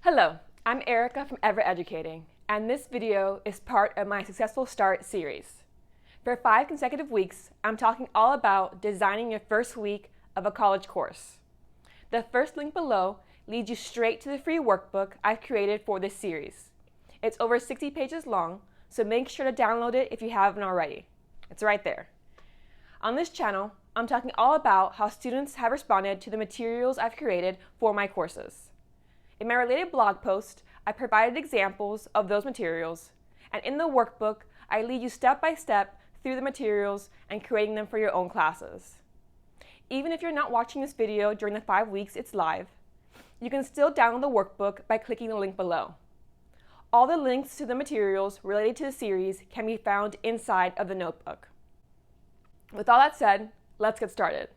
Hello, I'm Erica from Ever Educating, and this video is part of my Successful Start series. For 5 consecutive weeks, I'm talking all about designing your first week of a college course. The first link below leads you straight to the free workbook I've created for this series. It's over 60 pages long, so make sure to download it if you haven't already. It's right there. On this channel, I'm talking all about how students have responded to the materials I've created for my courses. In my related blog post, I provided examples of those materials, and in the workbook, I lead you step by step through the materials and creating them for your own classes. Even if you're not watching this video during the 5 weeks it's live, you can still download the workbook by clicking the link below. All the links to the materials related to the series can be found inside of the notebook. With all that said, let's get started.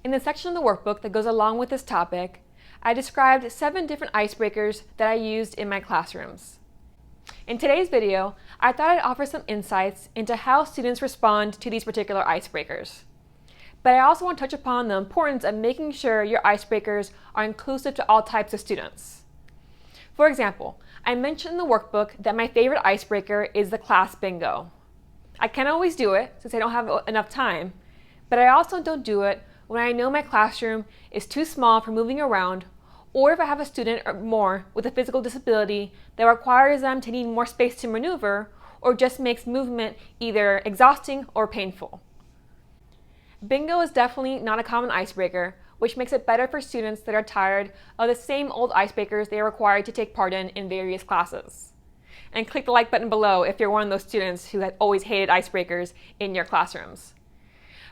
In the section of the workbook that goes along with this topic, I described 7 different icebreakers that I used in my classrooms. In today's video, I thought I'd offer some insights into how students respond to these particular icebreakers. But I also want to touch upon the importance of making sure your icebreakers are inclusive to all types of students. For example, I mentioned in the workbook that my favorite icebreaker is the class bingo. I can't always do it since I don't have enough time, but I also don't do it when I know my classroom is too small for moving around, or if I have a student or more with a physical disability that requires them to need more space to maneuver, or just makes movement either exhausting or painful. Bingo is definitely not a common icebreaker, which makes it better for students that are tired of the same old icebreakers they are required to take part in various classes. And click the like button below if you're one of those students who have always hated icebreakers in your classrooms.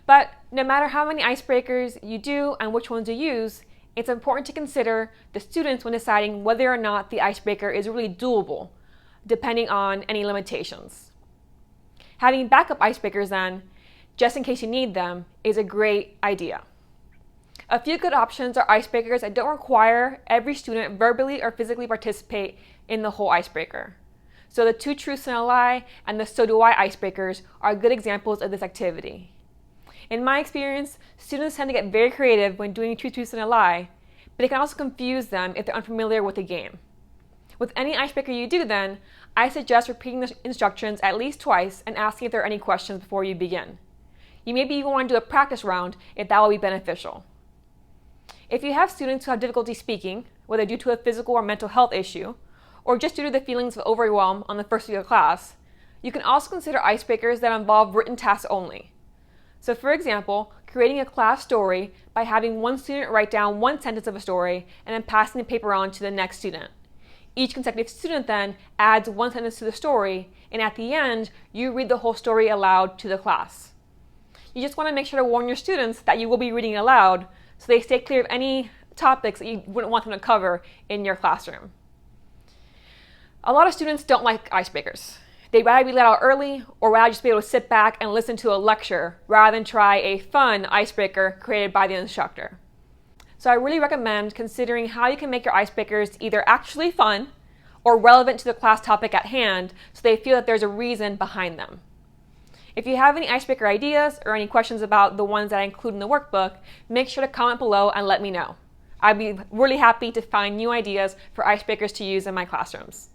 But no matter how many icebreakers you do and which ones you use, it's important to consider the students when deciding whether or not the icebreaker is really doable, depending on any limitations. Having backup icebreakers then, just in case you need them, is a great idea. A few good options are icebreakers that don't require every student verbally or physically participate in the whole icebreaker. So the 2 truths and a lie and the so do I icebreakers are good examples of this activity. In my experience, students tend to get very creative when doing 2 truths and a lie, but it can also confuse them if they're unfamiliar with the game. With any icebreaker you do then, I suggest repeating the instructions at least twice and asking if there are any questions before you begin. You maybe even want to do a practice round if that will be beneficial. If you have students who have difficulty speaking, whether due to a physical or mental health issue, or just due to the feelings of overwhelm on the first week of class, you can also consider icebreakers that involve written tasks only. So for example, creating a class story by having one student write down 1 sentence of a story and then passing the paper on to the next student. Each consecutive student then adds 1 sentence to the story, and at the end, you read the whole story aloud to the class. You just want to make sure to warn your students that you will be reading aloud so they stay clear of any topics that you wouldn't want them to cover in your classroom. A lot of students don't like icebreakers. They'd rather be let out early or rather just be able to sit back and listen to a lecture rather than try a fun icebreaker created by the instructor. So I really recommend considering how you can make your icebreakers either actually fun or relevant to the class topic at hand so they feel that there's a reason behind them. If you have any icebreaker ideas or any questions about the ones that I include in the workbook, make sure to comment below and let me know. I'd be really happy to find new ideas for icebreakers to use in my classrooms.